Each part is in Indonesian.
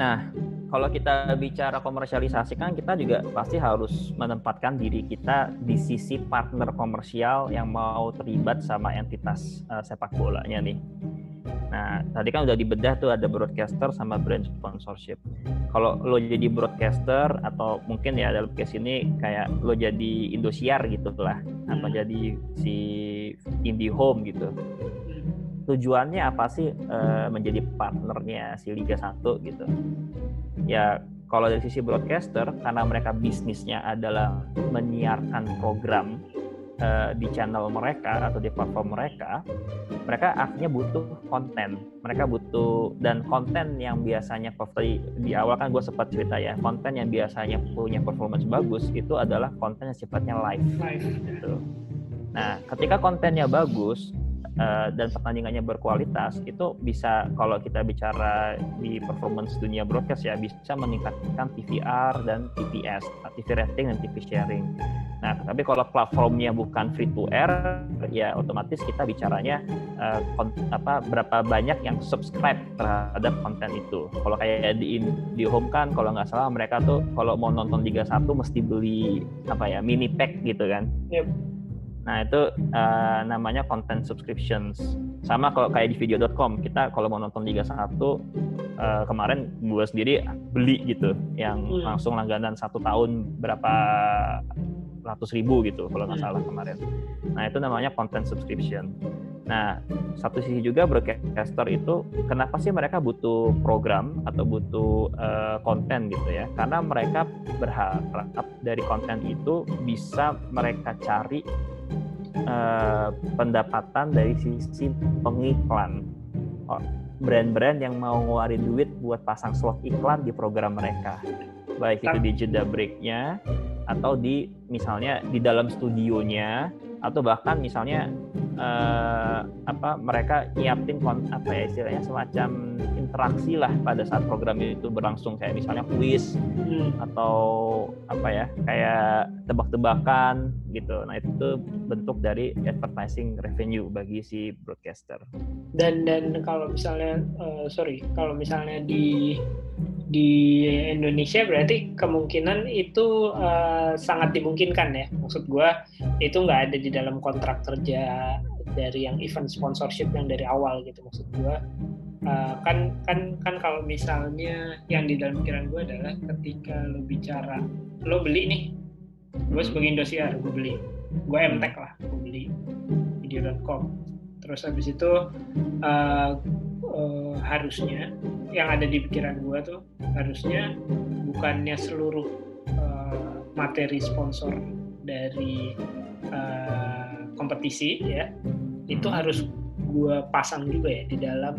Nah, kalau kita bicara komersialisasi kan kita juga pasti harus menempatkan diri kita di sisi partner komersial yang mau terlibat sama entitas sepak bolanya nih. Nah, tadi kan udah dibedah tuh ada broadcaster sama brand sponsorship. Kalau lo jadi broadcaster atau mungkin ya dalam case ini kayak lo jadi Indosiar gitu lah, atau jadi si IndiHome gitu. Tujuannya apa sih menjadi partnernya si Liga 1 gitu? Ya kalau dari sisi broadcaster, karena mereka bisnisnya adalah menyiarkan program di channel mereka atau di platform mereka akhirnya butuh konten. Mereka butuh, dan konten yang biasanya di awal kan gue sempat cerita ya, konten yang biasanya punya performance bagus itu adalah konten yang sifatnya live gitu. Nah, ketika kontennya bagus dan pertandingannya berkualitas, itu bisa, kalau kita bicara di performance dunia broadcast ya, bisa meningkatkan TVR dan TPS, TV rating dan TV sharing. Nah, tapi kalau platformnya bukan free to air, ya otomatis kita bicaranya berapa banyak yang subscribe terhadap konten itu. Kalau kayak di Home kan, kalau nggak salah mereka tuh kalau mau nonton Liga 1 mesti beli mini pack gitu kan. Yep. Nah, itu namanya content subscriptions. Sama kalau kayak di video.com, kita kalau mau nonton Liga 1 kemarin gue sendiri beli gitu, yang langsung langganan 1 tahun berapa ratus ribu gitu kalau nggak salah kemarin. Nah, itu namanya content subscription. Nah, satu sisi juga broadcaster itu kenapa sih mereka butuh program atau butuh konten gitu ya? Karena mereka berharap dari konten itu bisa mereka cari pendapatan dari sisi pengiklan. Brand-brand yang mau ngeluarin duit buat pasang slot iklan di program mereka, baik itu di jeda breaknya atau di misalnya di dalam studionya, atau bahkan misalnya mereka nyiapin istilahnya semacam interaksi lah pada saat program itu berlangsung, kayak misalnya kuis atau kayak tebak-tebakan gitu. Nah, itu bentuk dari advertising revenue bagi si broadcaster. Dan kalau misalnya kalau misalnya di Indonesia berarti kemungkinan itu sangat dimungkinkan ya. Maksud gue itu nggak ada di dalam kontrak kerja dari yang event sponsorship yang dari awal gitu. Maksud gue kan kalau misalnya yang di dalam pikiran gue adalah ketika lo beli nih, gue sebagai Indosiar gue beli, gue MTech lah, gue beli video.com. Terus habis itu harusnya yang ada di pikiran gue tuh harusnya bukannya seluruh materi sponsor dari kompetisi ya itu harus gue pasang juga ya di dalam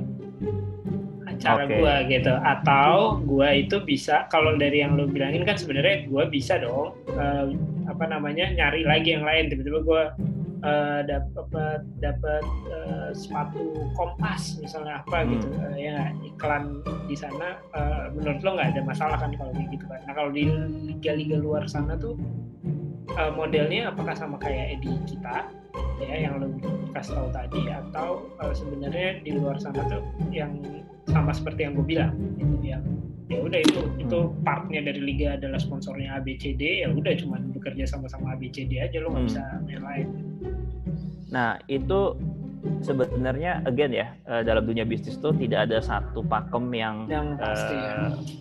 acara gue gitu, atau gue itu bisa, kalau dari yang lo bilangin kan sebenarnya gue bisa dong nyari lagi yang lain, tiba-tiba gue dapat sepatu Kompas misalnya gitu ya, iklan di sana menurut lo nggak ada masalah kan kalau gitu kan. Nah, kalau di liga-liga luar sana tuh modelnya apakah sama kayak di kita ya yang lo kasih tahu tadi, atau sebenarnya di luar sana tuh yang sama seperti yang gue bilang gitu, yang ya udah itu partnya dari liga adalah sponsornya ABCD, ya udah cuma bekerja sama-sama ABCD aja, lo nggak bisa main lain. Nah, itu sebenarnya again ya, dalam dunia bisnis tuh tidak ada satu pakem yang pasti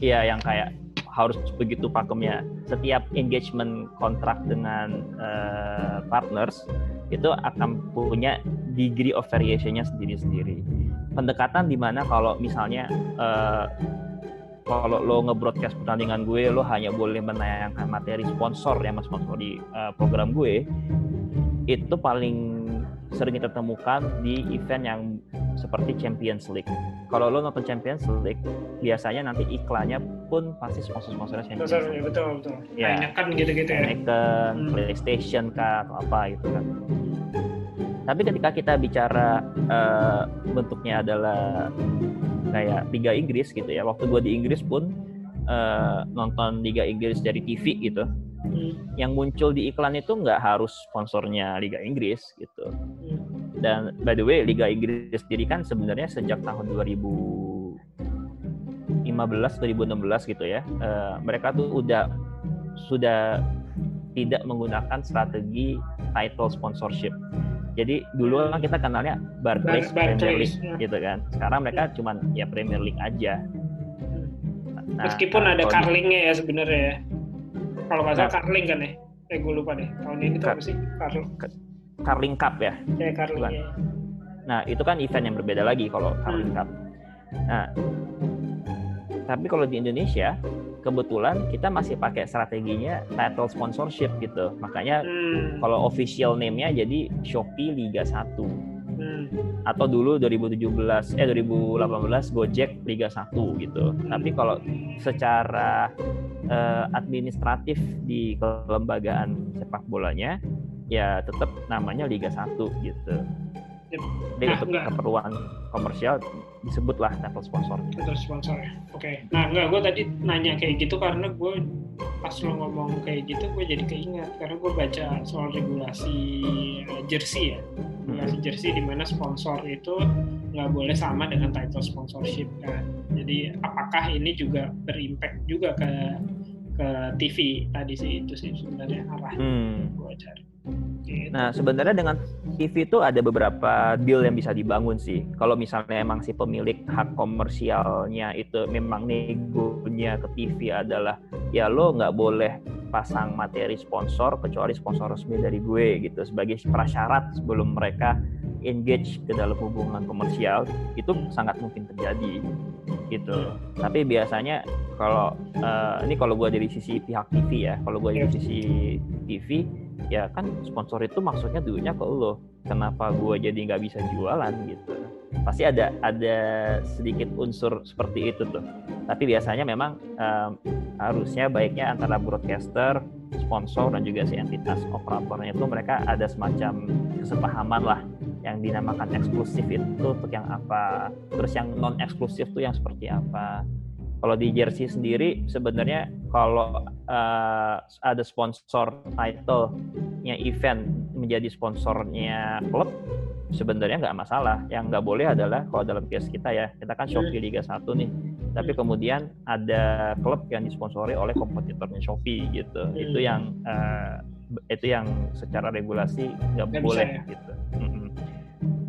yang kayak harus begitu pakemnya. Setiap engagement kontrak dengan partners itu akan punya degree of variation-nya sendiri-sendiri. Pendekatan di mana kalau misalnya kalau lo nge-broadcast pertandingan gue, lo hanya boleh menayangkan materi sponsor yang sponsor di program gue, itu paling sering kita temukan di event yang seperti Champions League. Kalau lo nonton Champions League, biasanya nanti iklannya pun pasti sponsor-sponsornya Champions League. Betul. Ya, Heineken gitu-gitu ya. Heineken, PlayStation kah, atau apa gitu kan. Tapi ketika kita bicara bentuknya adalah kayak Liga Inggris gitu ya. Waktu gue di Inggris pun nonton Liga Inggris dari TV gitu. Yang muncul di iklan itu nggak harus sponsornya Liga Inggris gitu. Dan by the way, Liga Inggris sendiri kan sebenarnya sejak tahun 2015 2016 gitu ya, mereka tuh sudah tidak menggunakan strategi title sponsorship. Jadi dulu kan kita kenalnya Barclays Premier League gitu kan. Sekarang mereka cuman ya Premier League aja. Nah, meskipun ada carlingnya ya sebenarnya ya. Kalau nggak salah carling kan ya? Gue lupa deh. Tahun ini tuh apa sih? Carling Cup ya? Ya carling ya. Nah itu kan event yang berbeda lagi kalau Carling Cup. Nah tapi kalau di Indonesia kebetulan kita masih pakai strateginya title sponsorship gitu. Makanya kalau official name-nya jadi Shopee Liga 1. Atau dulu 2018 Gojek Liga 1 gitu. Tapi kalau secara administratif di kelembagaan sepak bolanya ya tetap namanya Liga 1 gitu. Jadi untuk keperluan komersial disebutlah title sponsor. Title sponsor ya. Oke. Nah gue tadi nanya kayak gitu karena gue pas lo ngomong kayak gitu gue jadi keingat karena gue baca soal regulasi jersey ya. Regulasi jersey di mana sponsor itu nggak boleh sama dengan title sponsorship kan. Jadi apakah ini juga berimpact juga ke TV tadi sih itu sih sebenarnya arahnya gue cari. Gitu. Nah sebenarnya dengan TV itu ada beberapa deal yang bisa dibangun sih. Kalau misalnya emang si pemilik hak komersialnya itu memang negonya ke TV adalah ya lo nggak boleh pasang materi sponsor kecuali sponsor resmi dari gue gitu sebagai prasyarat sebelum mereka engage ke dalam hubungan komersial, itu sangat mungkin terjadi gitu. Tapi biasanya kalau ini kalau gue dari sisi pihak TV ya, kalau gue dari sisi TV ya kan sponsor itu maksudnya duitnya ke lo, kenapa gue jadi nggak bisa jualan gitu. Pasti ada sedikit unsur seperti itu tuh. Tapi biasanya memang harusnya baiknya antara broadcaster, sponsor dan juga si entitas operatornya itu mereka ada semacam kesepahaman lah yang dinamakan eksklusif itu untuk yang apa, terus yang non eksklusif tuh yang seperti apa. Kalau di jersey sendiri sebenarnya kalau ada sponsor title-nya event menjadi sponsornya klub sebenarnya nggak masalah. Yang nggak boleh adalah kalau dalam case kita ya, kita kan Shopee Liga 1 nih, tapi kemudian ada klub yang disponsori oleh kompetitornya Shopee gitu. Itu yang secara regulasi nggak boleh gitu.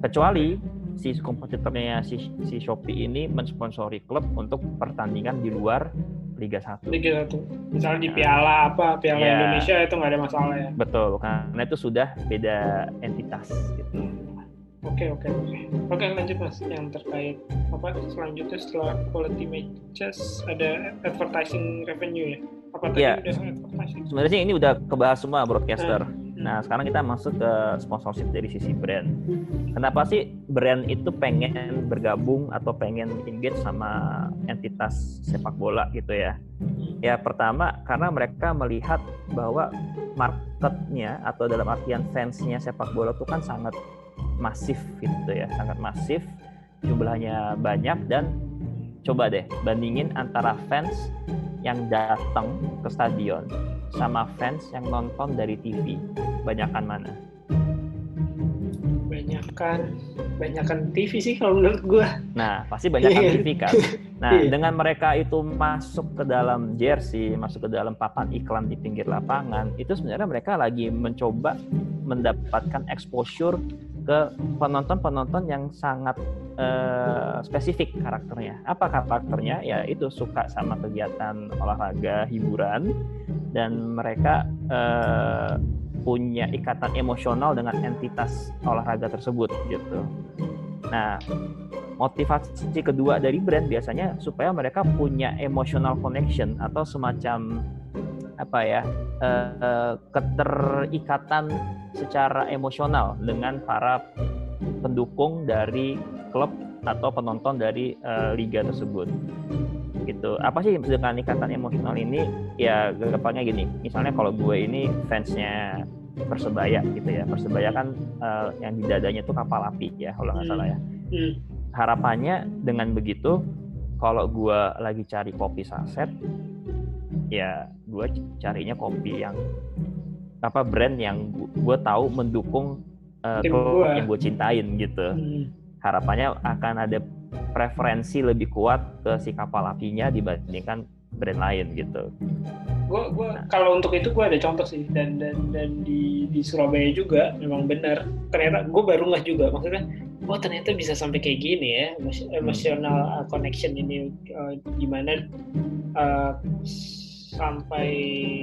Kecuali si kompetitornya si Shopee ini mensponsori klub untuk pertandingan di luar Liga 1. Liga 1. Misalnya di Piala Indonesia itu nggak ada masalah ya. Betul, karena itu sudah beda entitas gitu. Oke, lanjut Mas. Yang terkait apa selanjutnya setelah quality matches ada advertising revenue ya? Apa tadi udah advertising? Sebenarnya ini udah kebahas semua broadcaster. Nah, sekarang kita masuk ke sponsorship dari sisi brand. Kenapa sih brand itu pengen bergabung atau pengen engage sama entitas sepak bola gitu ya? Ya pertama karena mereka melihat bahwa marketnya atau dalam artian fansnya sepak bola itu kan sangat masif gitu ya, sangat masif, jumlahnya banyak dan coba deh bandingin antara fans yang datang ke stadion sama fans yang nonton dari TV, banyakan mana? Banyakan TV sih kalau menurut gue. Nah, pasti banyakan TV kan. Nah, dengan mereka itu masuk ke dalam jersey, masuk ke dalam papan iklan di pinggir lapangan, itu sebenarnya mereka lagi mencoba mendapatkan exposure ke penonton-penonton yang sangat spesifik karakternya. Apa karakternya? Ya itu suka sama kegiatan olahraga, hiburan, dan mereka punya ikatan emosional dengan entitas olahraga tersebut gitu. Nah, motivasi kedua dari brand biasanya supaya mereka punya emotional connection atau semacam keterikatan secara emosional dengan para pendukung dari klub atau penonton dari liga tersebut. Gitu. Apa sih dengan ikatan emosional ini? Ya gampangnya gini. Misalnya kalau gue ini fansnya Persebaya gitu ya. Persebaya kan yang di dadanya tuh kapal api ya kalau nggak salah ya. Harapannya dengan begitu, kalau gue lagi cari kopi saset, ya gue carinya kopi yang brand yang gue tahu mendukung klub yang gue cintain gitu. Harapannya akan ada preferensi lebih kuat ke si kapal apinya dibandingkan brand lain gitu. Gue kalau untuk itu gue ada contoh sih, dan di Surabaya juga memang benar. Ternyata gue baru ngeh juga, maksudnya ternyata bisa sampai kayak gini ya, emotional connection ini, gimana sampai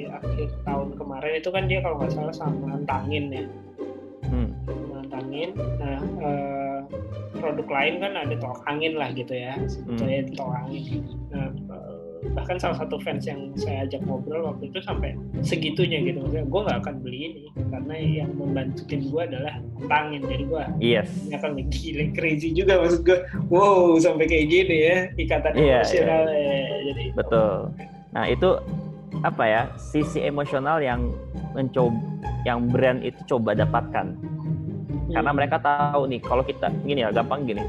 akhir tahun kemarin itu kan dia kalau nggak salah sama Antangin ya. Antangin. Nah, produk lain kan ada tolak angin lah gitu ya, sebetulnya tolak angin. Nah, bahkan salah satu fans yang saya ajak ngobrol waktu itu sampai segitunya gitu, maksudnya gue nggak akan beli ini karena yang membantu tim gue adalah Antangin, jadi gue ini akan gila, crazy juga maksud gue, wow sampai kayak gini ya ikatan emosional. Jadi betul. Nah itu apa ya, sisi emosional yang brand itu coba dapatkan. Karena mereka tahu nih kalau kita gini ya, gampang gini.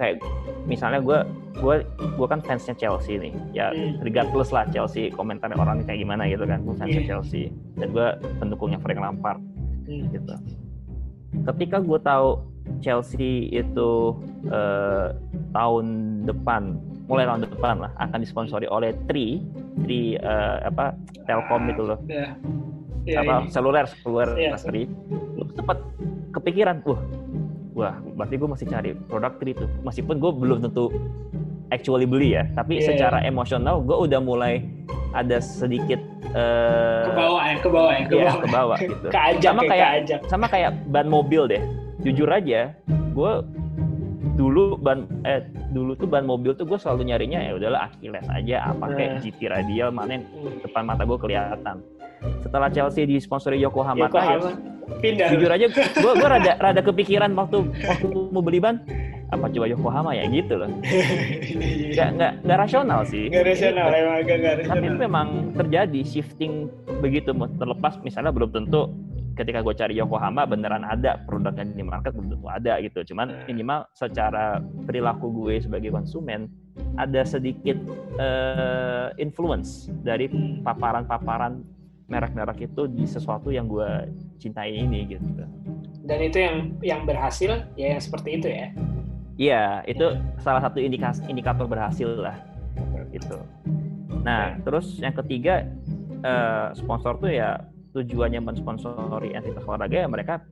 Kayak misalnya gue kan fansnya Chelsea nih. Ya regardless lah Chelsea komentar orang kayak gimana gitu kan. Gue fansnya Chelsea dan gue pendukungnya Frank Lampard gitu. Ketika gue tahu Chelsea itu mulai tahun depan lah akan disponsori oleh Tri Telkom itu loh. Seluler Tri. Gue sempat kepikiran, wah berarti gue masih cari produk Tri itu, meskipun gue belum tentu actually beli ya, tapi secara emosional gue udah mulai ada sedikit ke bawah gitu. Sama kayak ban mobil deh. Jujur aja, gue dulu tuh ban mobil tuh gue selalu nyarinya ya udahlah Achilles aja, apa kayak GT radial, mana yang depan mata gue kelihatan. Setelah Chelsea disponsori Yokohama Tires, jujur aja gue rada kepikiran waktu mau beli ban, apa coba Yokohama ya gitu loh. Nggak rasional sih. Nggak rasional, emang agak nggak rasional. Tapi itu memang terjadi shifting begitu, terlepas misalnya belum tentu ketika gue cari Yokohama beneran ada produknya di market, belum tentu ada gitu. Cuman minimal secara perilaku gue sebagai konsumen ada sedikit influence dari paparan merek-merek itu di sesuatu yang gue cintai ini gitu. Dan itu yang berhasil ya yang seperti itu ya. Iya, itu salah satu indikator berhasil lah gitu. Nah, terus yang ketiga, sponsor tuh ya tujuannya mensponsori entitas olahraga ya, mereka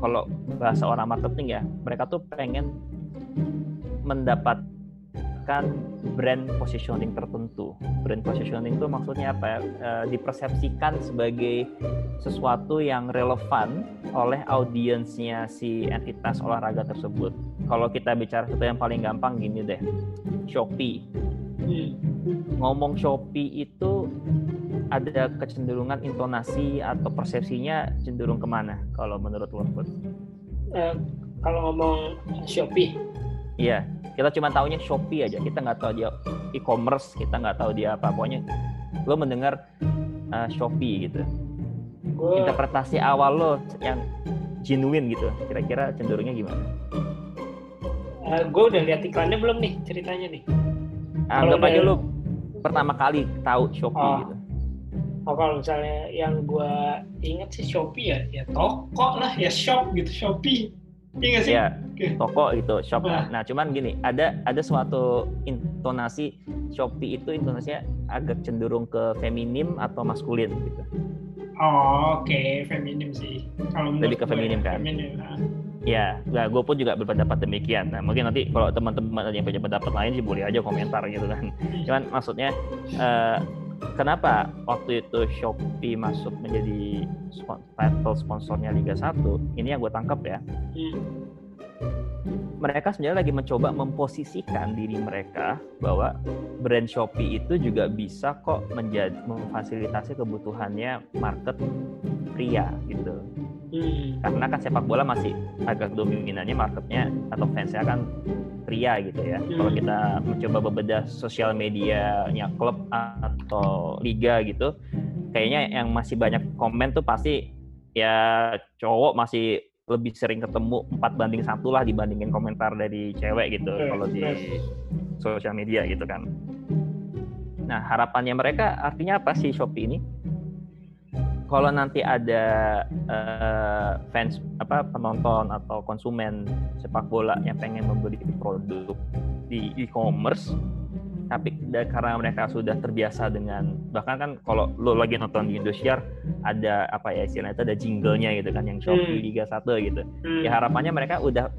kalau bahasa orang marketing ya, mereka tuh pengen mendapatkan brand positioning tertentu. Brand positioning itu maksudnya apa ya? Dipersepsikan sebagai sesuatu yang relevan oleh audiensnya si entitas olahraga tersebut. Kalau kita bicara sesuatu yang paling gampang gini deh, Shopee. Ngomong Shopee itu ada kecenderungan intonasi atau persepsinya cenderung kemana kalau menurut lo? Kalau ngomong Shopee? Iya, kita cuma taunya Shopee aja, kita nggak tahu dia e-commerce, kita nggak tahu dia apa. Pokoknya lo mendengar Shopee gitu. Interpretasi awal lo yang genuine gitu, kira-kira cenderungnya gimana? Gue udah lihat iklannya belum nih ceritanya nih? Anggap aja lo pertama kali tahu Shopee gitu. Kalau misalnya yang gue inget sih Shopee ya toko lah, ya shop gitu, Shopee. Iya sih? Ya, toko gitu, shop. Nah, cuman gini, ada suatu intonasi Shopee itu intonasinya agak cenderung ke feminim atau maskulin gitu. Oke, feminim sih. Kalau lebih ke feminim kan? Feminim, ya, nah, gue pun juga berpendapat demikian. Nah, mungkin nanti kalau teman-teman ada yang punya pendapat lain sih boleh aja komentar gitu kan. Cuman maksudnya kenapa waktu itu Shopee masuk menjadi title sponsornya Liga 1? Ini yang gue tangkap ya. Mereka sebenarnya lagi mencoba memposisikan diri mereka bahwa brand Shopee itu juga bisa kok memfasilitasi kebutuhannya market pria gitu. Karena kan sepak bola masih agak dominannya marketnya atau fansnya kan pria gitu ya. Kalau kita mencoba bebedah sosial medianya klub atau liga gitu, kayaknya yang masih banyak komen tuh pasti ya cowok masih lebih sering ketemu 4:1 lah dibandingin komentar dari cewek gitu kalau di sosial media gitu kan. Nah, harapannya mereka artinya apa sih Shopee ini? kalau nanti ada fans penonton atau konsumen sepak bola yang pengen membeli produk di e-commerce, tapi karena mereka sudah terbiasa dengan, bahkan kan kalau lo lagi nonton di Indosiar ada istilahnya itu ada jingle-nya gitu kan, yang Shopee Liga 1 gitu. Ya harapannya mereka udah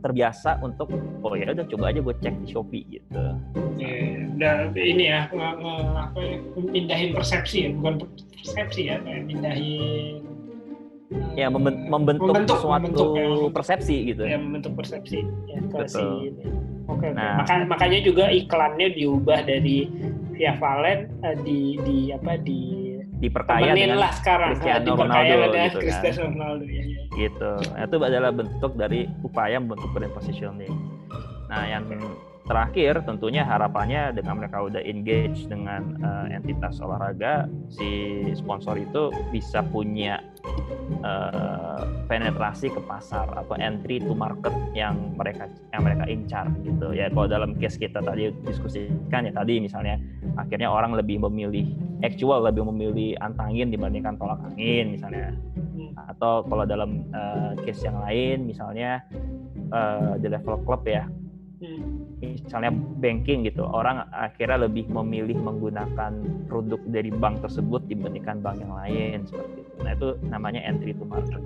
terbiasa untuk ya udah coba aja gue cek di Shopee gitu. Udah ini ya pindahin persepsi ya, bukan persepsi ya, kayak pindahin ya membentuk suatu persepsi gitu. Ya, membentuk persepsi ya ke si ini. Oke. Nah, makanya juga iklannya diubah dari Via Valen diperkaya dengan Cristiano Ronaldo gitu kan. Ronaldo ya. Gitu. Itu adalah bentuk dari upaya membentuk brand positioning. Nah, yang terakhir tentunya harapannya dengan mereka udah engage dengan entitas olahraga, si sponsor itu bisa punya penetrasi ke pasar atau entry to market yang mereka incar gitu ya. Kalau dalam case kita tadi diskusikan ya tadi, misalnya akhirnya orang lebih memilih antangin dibandingkan tolak angin misalnya, atau kalau dalam case yang lain misalnya di level klub ya, misalnya banking gitu, orang akhirnya lebih memilih menggunakan produk dari bank tersebut dibandingkan bank yang lain seperti itu. Nah, itu namanya entry to market.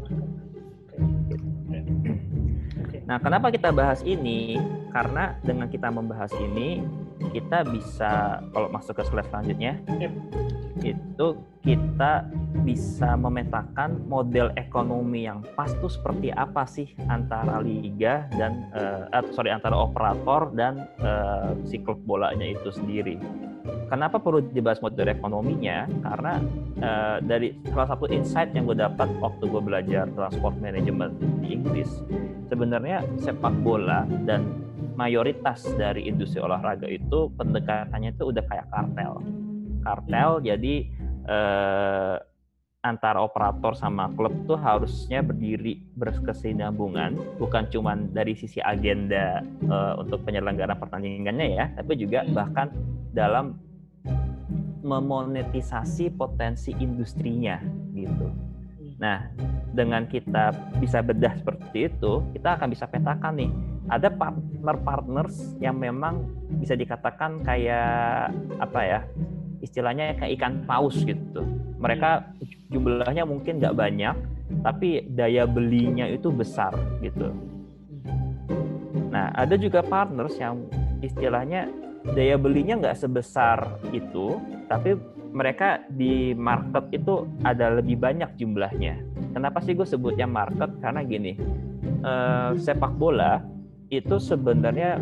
Nah, kenapa kita bahas ini? Karena dengan kita membahas ini, kita bisa, kalau masuk ke slide selanjutnya, itu kita bisa memetakan model ekonomi yang pas tuh seperti apa sih antara liga dan antara operator dan si klub bolanya itu sendiri. Kenapa perlu dibahas model ekonominya? Karena dari salah satu insight yang gue dapat waktu gue belajar transport management di Inggris, sebenarnya sepak bola dan mayoritas dari industri olahraga itu pendekatannya itu udah kayak kartel. Jadi antara operator sama klub tuh harusnya berdiri berkesinambungan, bukan cuma dari sisi agenda untuk penyelenggaraan pertandingannya ya, tapi juga bahkan dalam memonetisasi potensi industrinya gitu. Nah, dengan kita bisa bedah seperti itu, kita akan bisa petakan nih, ada partners yang memang bisa dikatakan kayak istilahnya kayak ikan paus gitu. Mereka jumlahnya mungkin nggak banyak, tapi daya belinya itu besar gitu. Nah, ada juga partners yang istilahnya daya belinya nggak sebesar itu, tapi mereka di market itu ada lebih banyak jumlahnya. Kenapa sih gue sebutnya market? Karena gini, sepak bola itu sebenarnya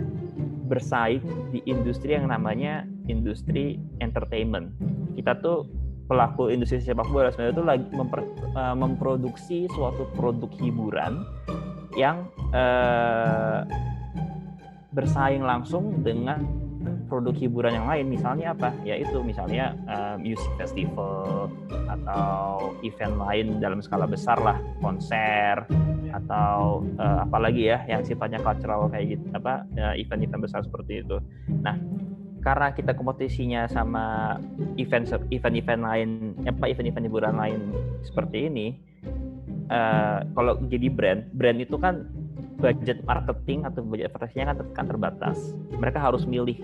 bersaing di industri yang namanya industri entertainment. Kita tuh pelaku industri sepak bola sebenarnya itu lagi memproduksi suatu produk hiburan yang bersaing langsung dengan produk hiburan yang lain. Misalnya apa? Yaitu misalnya music festival atau event lain dalam skala besar lah, konser atau apalagi ya yang sifatnya cultural kayak gitu, event-event besar seperti itu. Nah, karena kita kompetisinya sama event-event lain, event-event hiburan lain seperti ini, kalau jadi brand itu kan budget marketing atau budget advertising-nya kan terbatas. Mereka harus milih,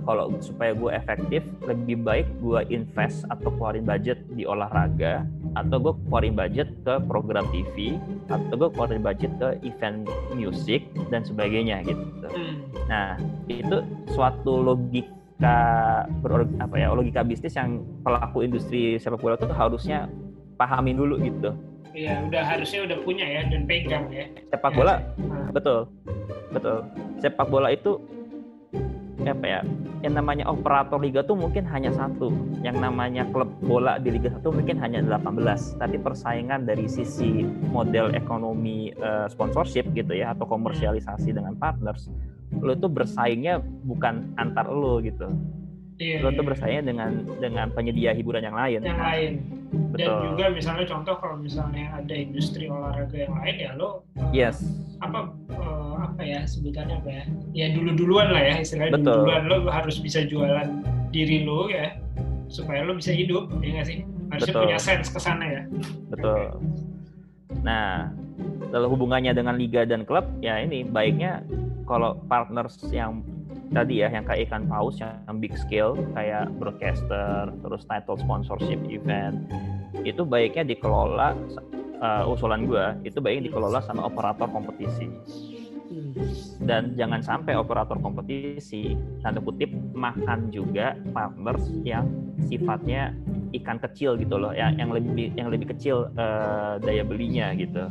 kalau supaya gue efektif, lebih baik gue invest atau keluarin budget di olahraga, atau gue keluarin budget ke program TV, atau gue keluarin budget ke event musik dan sebagainya gitu. Nah, itu suatu logika bisnis yang pelaku industri sepak bola itu harusnya pahamin dulu gitu. Iya, harusnya udah punya ya dan pegang ya. Sepak bola, betul. Sepak bola itu yang namanya operator liga tuh mungkin hanya satu, yang namanya klub bola di Liga 1 mungkin hanya 18, tapi persaingan dari sisi model ekonomi sponsorship gitu ya, atau komersialisasi dengan partners, lo tuh bersaingnya bukan antar lo gitu. Lo tuh bersaingnya dengan penyedia hiburan yang lain. Betul. Dan juga misalnya contoh kalau misalnya ada industri olahraga yang lain ya lo sebutannya apa ya? Ya duluan lah ya istilahnya. Duluan lo harus bisa jualan diri lo ya supaya lo bisa hidup, ya nggak sih? Harusnya Betul. punya sense ke sana ya. Betul. Nah, kalau hubungannya dengan liga dan klub, ya ini baiknya kalau partners yang tadi ya, yang kayak ikan paus, yang big scale, kayak broadcaster, terus title sponsorship event, itu baiknya dikelola, usulan gue, itu baiknya dikelola sama operator kompetisi. Dan jangan sampai operator kompetisi, tanda kutip, makan juga partners yang sifatnya ikan kecil gitu loh, yang lebih kecil daya belinya gitu.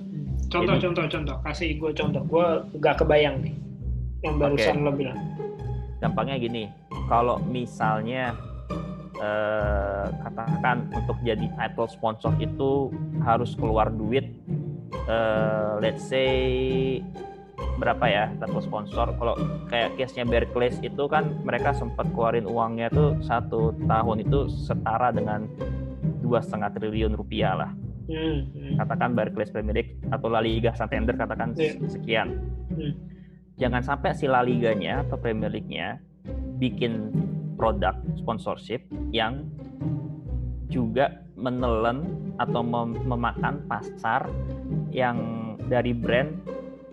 Contoh. Kasih gue contoh. Gue gak kebayang nih yang barusan lo bilang. Gampangnya gini, kalau misalnya katakan untuk jadi title sponsor itu harus keluar duit, let's say berapa ya title sponsor. Kalau kayak case-nya Barclays itu kan mereka sempat keluarin uangnya tuh 1 tahun itu setara dengan 2,5 triliun rupiah lah. Katakan Barclays Premier League atau La Liga Santander katakan sekian. Jangan sampai si La Liganya atau Premier League-nya bikin produk sponsorship yang juga menelan atau memakan pasar yang dari brand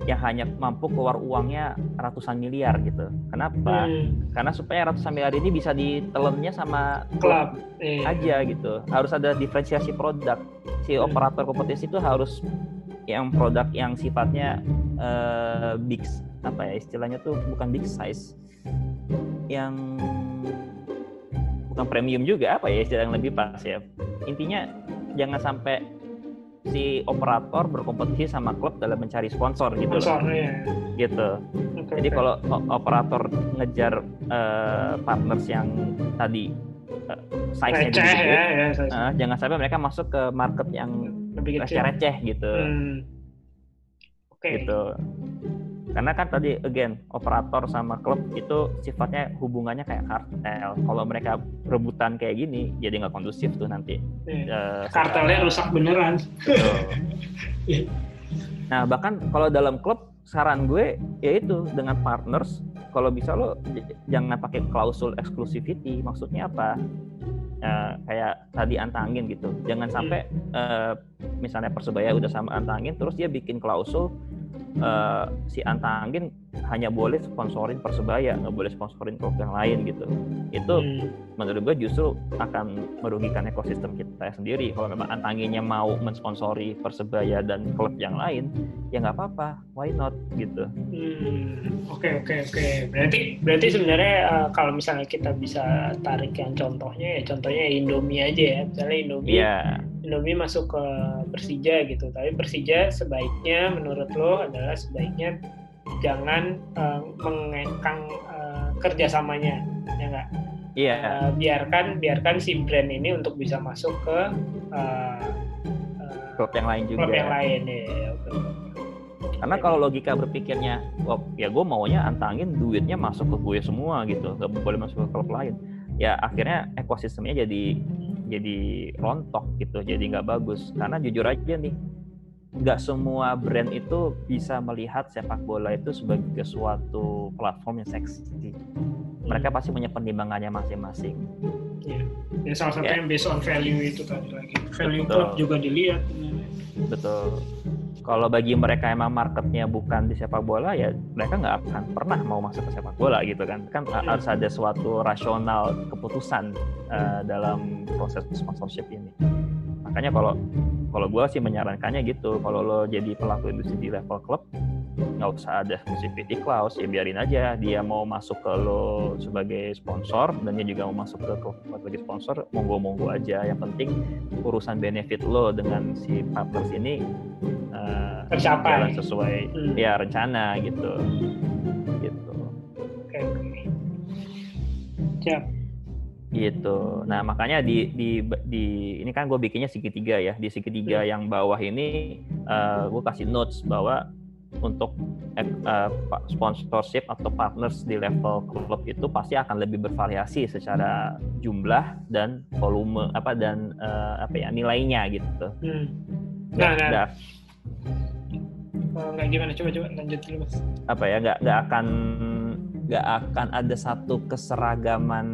yang hanya mampu keluar uangnya ratusan miliar gitu. Kenapa? Karena supaya ratusan miliar ini bisa ditelannya sama klub aja gitu. Harus ada diferensiasi produk. Si operator kompetisi itu harus yang produk yang sifatnya big, apa ya istilahnya tuh, bukan big size, yang bukan premium juga, apa ya istilah yang lebih pas ya. Intinya jangan sampai si operator berkompetisi sama klub dalam mencari sponsor gitu loh. Gitu. Jadi kalau operator ngejar partners yang tadi size-nya gede, jangan sampai mereka masuk ke market yang receh gitu. Gitu. Karena kan tadi again operator sama klub itu sifatnya hubungannya kayak kartel. Kalau mereka rebutan kayak gini, jadi nggak kondusif tuh nanti. Kartelnya rusak beneran. Nah bahkan kalau dalam klub, saran gue yaitu dengan partners, kalau bisa lo jangan pakai klausul exclusivity. Maksudnya apa? Kayak tadi Antangin gitu. Jangan sampai misalnya Persebaya udah sama Antangin, terus dia bikin klausul si Antangin hanya boleh sponsorin Persebaya, nggak boleh sponsorin klub yang lain gitu. Itu menurut gue justru akan merugikan ekosistem kita sendiri. Kalau memang Antanginnya mau mensponsori Persebaya dan klub yang lain, ya nggak apa-apa, why not gitu. Oke. Berarti sebenarnya kalau misalnya kita bisa tarik yang contohnya Indomie aja ya. Misalnya Indomie masuk ke Persija gitu, tapi Persija sebaiknya menurut lo adalah sebaiknya jangan mengekang kerjasamanya, ya nggak? Iya. Biarkan si brand ini untuk bisa masuk ke klub yang lain juga. Klub yang lain ya. Karena kalau logika berpikirnya, ya gue maunya Antangin duitnya masuk ke gue semua gitu, nggak boleh masuk ke klub lain. Ya akhirnya ekosistemnya jadi rontok gitu, jadi nggak bagus. Karena jujur aja nih, nggak semua brand itu bisa melihat sepak bola itu sebagai suatu platform yang seksi. Mereka pasti punya pertimbangannya masing-masing. Ya salah satu yang based on value itu tadi lagi. Value klub juga dilihat. Betul. Kalau bagi mereka emang marketnya bukan di sepak bola, ya mereka nggak akan pernah mau masuk ke sepak bola gitu kan. Kan harus ada suatu rasional keputusan dalam proses sponsorship ini. Makanya kalau gue sih menyarankannya gitu, kalau lo jadi pelaku industri di level klub, nggak usah ada exclusivity clause, ya biarin aja dia mau masuk ke lo sebagai sponsor dan dia juga mau masuk ke klub sebagai sponsor, monggo aja. Yang penting urusan benefit lo dengan si partners ini tercapai jalan sesuai ya rencana gitu. Oke. Siap. Gitu. Nah makanya di ini kan gue bikinnya segitiga ya. Di segitiga yang bawah ini gue kasih notes bahwa untuk sponsorship atau partners di level klub itu pasti akan lebih bervariasi secara jumlah dan volume nilainya gitu. Nah. Nggak gimana, coba lanjut dulu Mas. Apa ya, nggak akan ada satu keseragaman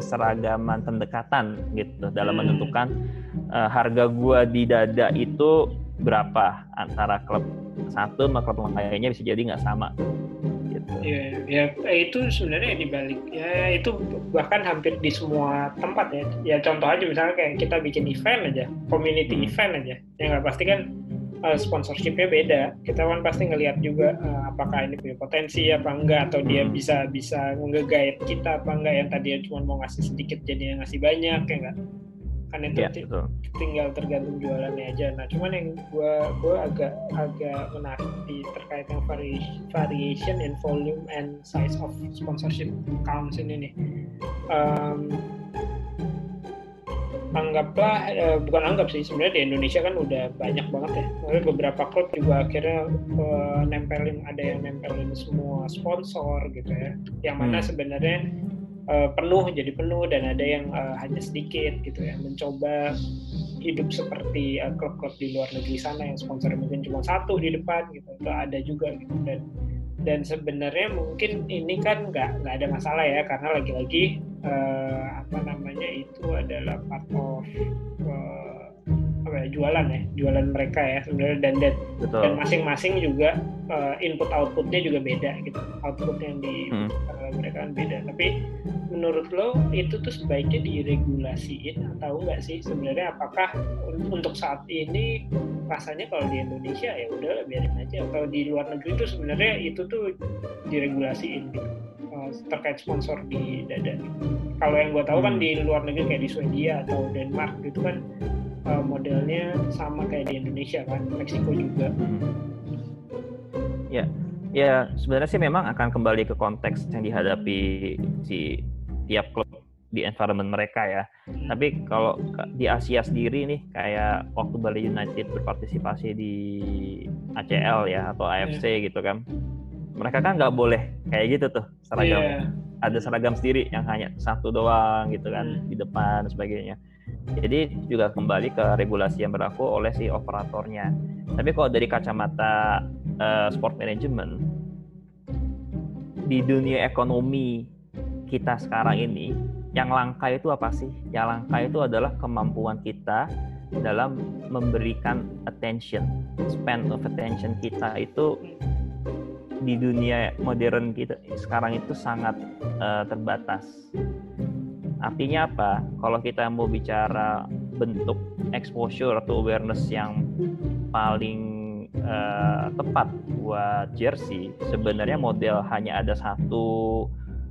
keseragaman pendekatan gitu dalam menentukan harga gua di dada itu berapa antara klub satu sama klub lainnya, bisa jadi nggak sama gitu. Ya itu sebenarnya dibalik ya, itu bahkan hampir di semua tempat ya. Ya contoh aja misalnya kayak kita bikin event aja, community event aja, ya nggak pasti kan sponsorshipnya beda. Kita kan pasti ngelihat juga apakah ini punya potensi apa enggak, atau dia bisa nge-guide kita apa enggak, yang tadinya cuma mau ngasih sedikit jadi ngasih banyak, ya enggak? Kan itu tinggal tergantung jualannya aja. Nah cuman yang gue agak menarik terkait yang variation in volume and size of sponsorship accounts ini nih. Bukan anggap sih, sebenarnya di Indonesia kan udah banyak banget ya. Lalu beberapa klub juga akhirnya ada yang nempelin semua sponsor gitu ya. Yang mana sebenarnya penuh jadi penuh, dan ada yang hanya sedikit gitu ya. Mencoba hidup seperti klub-klub di luar negeri sana yang sponsornya mungkin cuma satu di depan gitu. Itu ada juga gitu. Dan sebenarnya mungkin ini kan nggak ada masalah ya, karena lagi-lagi itu adalah part of jualan mereka ya sebenarnya, dan masing-masing juga input outputnya juga beda gitu, output yang di mereka kan beda. Tapi menurut lo itu tuh sebaiknya diregulasiin atau enggak sih sebenarnya? Apakah untuk saat ini rasanya kalau di Indonesia ya udahlah biarin aja, atau di luar negeri itu sebenarnya itu tuh diregulasiin gitu terkait sponsor di dada? Kalau yang gue tahu kan di luar negeri kayak di Swedia atau Denmark gitu kan modelnya sama kayak di Indonesia kan, Meksiko juga. Ya sebenarnya sih memang akan kembali ke konteks yang dihadapi si tiap klub di environment mereka ya. Tapi kalau di Asia sendiri nih, kayak waktu Bali United berpartisipasi di ACL ya atau AFC gitu kan, mereka kan nggak boleh kayak gitu tuh seragam. Ada seragam sendiri yang hanya satu doang gitu kan di depan dan sebagainya. Jadi juga kembali ke regulasi yang berlaku oleh si operatornya. Tapi kalau dari kacamata sport management, di dunia ekonomi kita sekarang ini, yang langka itu apa sih? Yang langka itu adalah kemampuan kita dalam memberikan attention. Span of attention kita itu di dunia modern kita sekarang itu sangat terbatas. Artinya apa? Kalau kita mau bicara bentuk exposure atau awareness yang paling tepat buat jersey, sebenarnya model hanya ada satu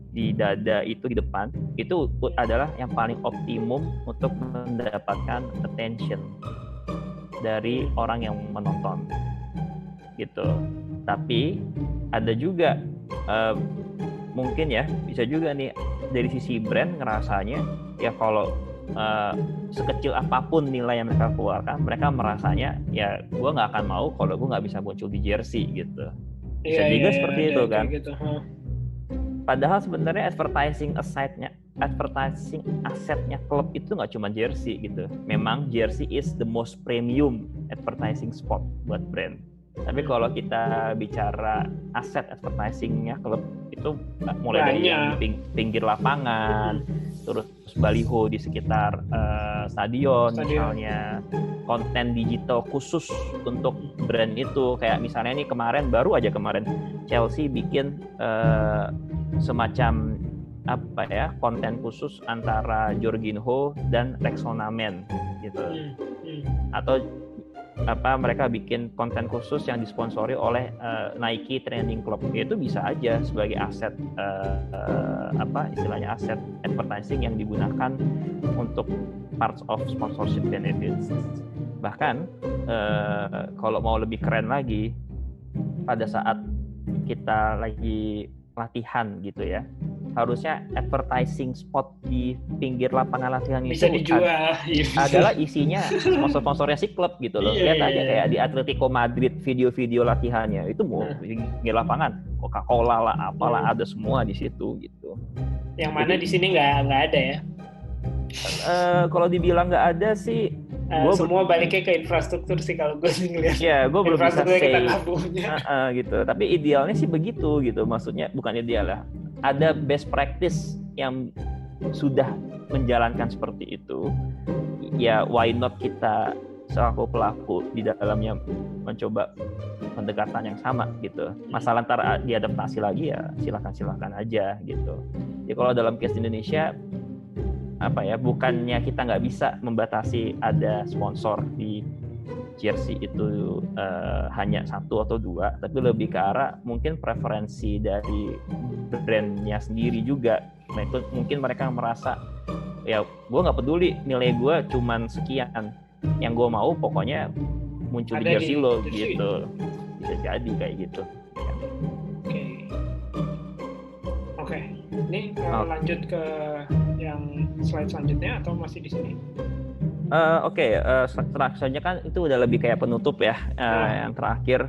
di dada itu di depan, itu adalah yang paling optimum untuk mendapatkan attention dari orang yang menonton gitu. Tapi ada juga mungkin ya, bisa juga nih dari sisi brand ngerasanya ya kalau sekecil apapun nilai yang mereka keluarkan, mereka merasanya ya gue nggak akan mau kalau gue nggak bisa muncul di jersey gitu. Bisa juga seperti itu kan. Gitu. Padahal sebenarnya advertising asetnya klub itu nggak cuma jersey gitu. Memang jersey is the most premium advertising spot buat brand. Tapi kalau kita bicara aset advertisingnya klub itu mulai dari yang pinggir lapangan, terus baliho di sekitar stadion misalnya, konten digital khusus untuk brand itu. Kayak misalnya nih baru aja kemarin Chelsea bikin semacam konten khusus antara Jorginho dan Rexona Men gitu. Atau mereka bikin konten khusus yang disponsori oleh Nike Training Club. Itu bisa aja sebagai aset istilahnya aset advertising yang digunakan untuk parts of sponsorship benefits. Bahkan kalau mau lebih keren lagi, pada saat kita lagi latihan gitu ya, harusnya advertising spot di pinggir lapangan latihan bisa itu dijual. Adalah isinya sponsor-sponsornya si klub gitu loh. Lihat aja kayak di Atletico Madrid video-video latihannya itu mau pinggir lapangan, Coca-Cola lah, apalah ada semua di situ gitu. Yang mana di sini nggak ada ya? Kalau dibilang nggak ada sih, semua baliknya ke infrastruktur sih kalau gue ngeliat. Ya, gue belum bisa say gitu. Tapi idealnya sih begitu gitu. Maksudnya bukan ideal ya. Ada best practice yang sudah menjalankan seperti itu, ya why not kita selaku pelaku di dalamnya mencoba pendekatan yang sama gitu. Masalah ntar diadaptasi lagi ya silakan aja gitu. Jadi kalau dalam case Indonesia bukannya kita nggak bisa membatasi ada sponsor di jersey itu hanya 1 atau 2, tapi lebih ke arah mungkin preferensi dari brandnya sendiri juga. Nah itu mungkin mereka merasa ya gue nggak peduli nilai gue cuman sekian, yang gue mau pokoknya muncul di jersey lo gitu. Bisa jadi kayak gitu. Oke. Ini lanjut ke yang slide selanjutnya atau masih di sini? Selanjutnya kan itu udah lebih kayak penutup ya. Yang terakhir